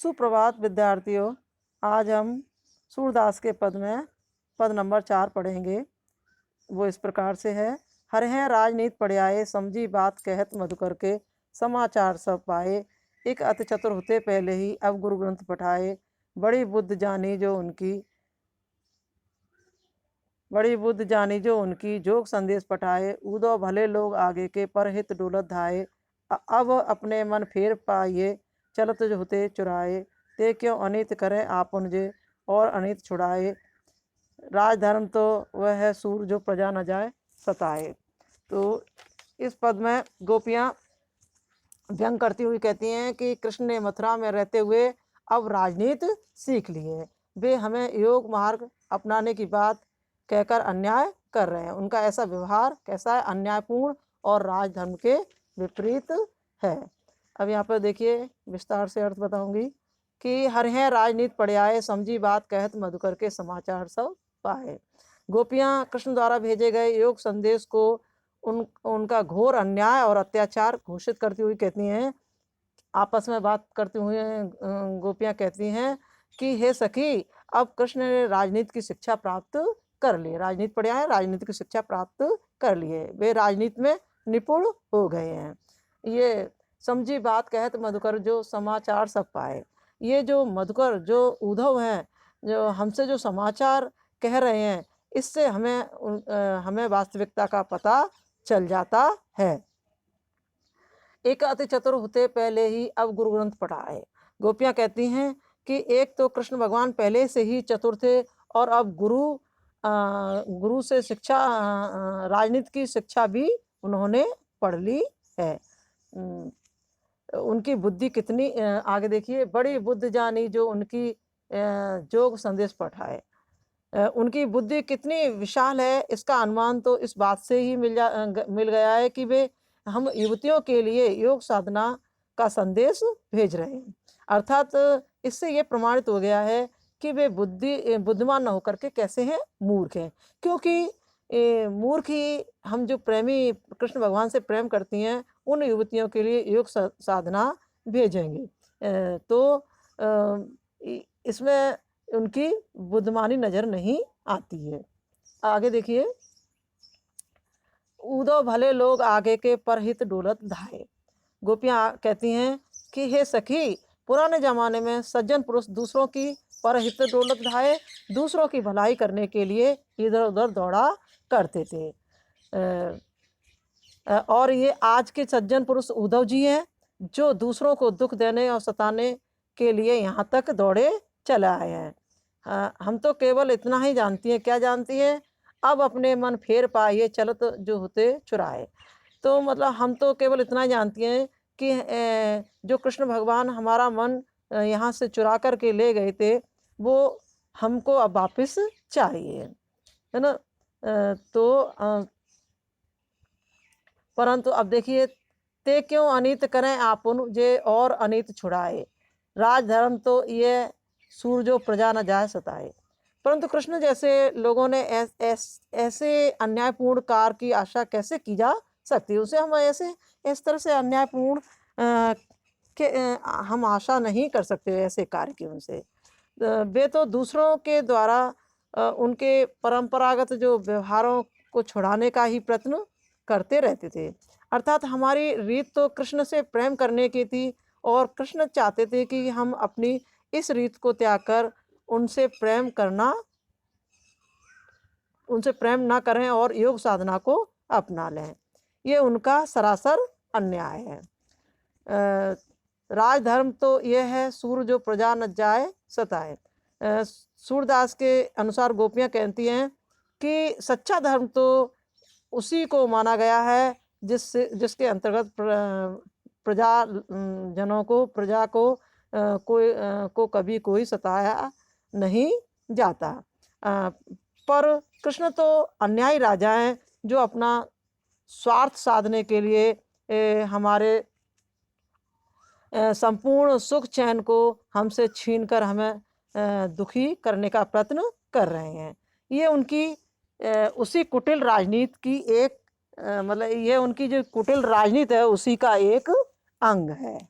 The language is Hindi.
सुप्रभात विद्यार्थियों। आज हम सूरदास के पद में पद नंबर 4 पढ़ेंगे। वो इस प्रकार से है। हर हैं राजनीत पढ़ियाए, समझी बात कहत मधुकर के, समाचार सब पाए। एक अति चतुर होते पहले ही, अब गुरु ग्रंथ पठाए। बड़ी बुद्ध जानी जो उनकी, जोग संदेश पठाए। उदो भले लोग आगे के, परहित डोलत धाये। अब अपने मन फेर पाइए, चलत जो होते चुराए। ते क्यों अनित करें आपन जे, और अनित छुड़ाए। राजधर्म तो वह है सूर, जो प्रजा न जाए सताए। तो इस पद में गोपियाँ व्यंग करती हुई कहती हैं कि कृष्ण ने मथुरा में रहते हुए अब राजनीति सीख ली है। वे हमें योग मार्ग अपनाने की बात कहकर अन्याय कर रहे हैं। उनका ऐसा व्यवहार कैसा है? अन्यायपूर्ण और राजधर्म के विपरीत है। अब यहाँ पर देखिए, विस्तार से अर्थ बताऊंगी कि हर हैं राजनीति पढ़ियाए, समझी बात कहत मधुकर के, समाचार सब पाए। गोपियाँ कृष्ण द्वारा भेजे गए योग संदेश को उनका घोर अन्याय और अत्याचार घोषित करती हुई कहती हैं। आपस में बात करती हुई गोपियाँ कहती हैं कि हे सखी, अब कृष्ण ने राजनीति की शिक्षा प्राप्त कर ली। राजनीति पढ़िया है, राजनीति की शिक्षा प्राप्त कर ली है, वे राजनीति में निपुण हो गए हैं। ये समझी बात कहत मधुकर, जो समाचार सब पाए। ये जो मधुकर, जो उद्धव हैं, जो हमसे जो समाचार कह रहे हैं, इससे हमें वास्तविकता का पता चल जाता है। एक अति चतुर होते पहले ही, अब गुरु ग्रंथ पढ़ाए। गोपियाँ कहती हैं कि एक तो कृष्ण भगवान पहले से ही चतुर थे, और अब गुरु से शिक्षा, राजनीति की शिक्षा भी उन्होंने पढ़ ली है। उनकी बुद्धि कितनी, आगे देखिए, बड़ी बुद्ध जानी जो उनकी, जोग संदेश पठाए। उनकी बुद्धि कितनी विशाल है, इसका अनुमान तो इस बात से ही मिल गया है कि वे हम युवतियों के लिए योग साधना का संदेश भेज रहे हैं। अर्थात इससे ये प्रमाणित हो गया है कि वे बुद्धिमान न होकर के कैसे हैं? मूर्ख हैं। क्योंकि मूर्ख ही हम जो प्रेमी कृष्ण भगवान से प्रेम करती हैं, उन युवतियों के लिए योग साधना भेजेंगे। तो इसमें उनकी बुद्धिमानी नजर नहीं आती है। आगे देखिए, उदो भले लोग आगे के, परहित डोलत धाये। गोपियाँ कहती हैं कि हे सखी, पुराने जमाने में सज्जन पुरुष दूसरों की परहित डोलत धाये, दूसरों की भलाई करने के लिए इधर उधर दौड़ा करते थे। और ये आज के सज्जन पुरुष उद्धव जी हैं, जो दूसरों को दुख देने और सताने के लिए यहाँ तक दौड़े चले आए हैं। हम तो केवल इतना ही जानती हैं। क्या जानती हैं? अब अपने मन फेर पाइए, चलत जो होते चुराए। तो मतलब हम तो केवल इतना ही जानती हैं कि जो कृष्ण भगवान हमारा मन यहाँ से चुरा कर के ले गए थे, वो हमको अब वापस चाहिए, है ना। परंतु अब देखिए, ते क्यों अनित करें आपन जे, और अनित छुड़ाए। राजधर्म तो ये सूर, जो प्रजा न जाए सताए। परंतु कृष्ण जैसे लोगों ने ऐसे अन्यायपूर्ण कार्य की आशा कैसे की जा सकती है? उसे हम इस तरह से अन्यायपूर्ण हम आशा नहीं कर सकते ऐसे कार्य की उनसे। वे तो दूसरों के द्वारा उनके परंपरागत जो व्यवहारों को छुड़ाने का ही प्रयत्न करते रहते थे। अर्थात हमारी रीत तो कृष्ण से प्रेम करने की थी, और कृष्ण चाहते थे कि हम अपनी इस रीत को त्याग कर उनसे प्रेम ना करें और योग साधना को अपना लें। ये उनका सरासर अन्याय है। राजधर्म तो यह है सूर, जो प्रजा न जाए सताए। सूरदास के अनुसार गोपियाँ कहती हैं कि सच्चा धर्म तो उसी को माना गया है जिसके अंतर्गत प्रजा को कभी कोई सताया नहीं जाता। पर कृष्ण तो अन्यायी राजा हैं, जो अपना स्वार्थ साधने के लिए हमारे संपूर्ण सुख चैन को हमसे छीनकर हमें दुखी करने का प्रयत्न कर रहे हैं। ये उनकी उसी कुटिल राजनीति की एक, मतलब ये उनकी जो कुटिल राजनीति है, उसी का एक अंग है।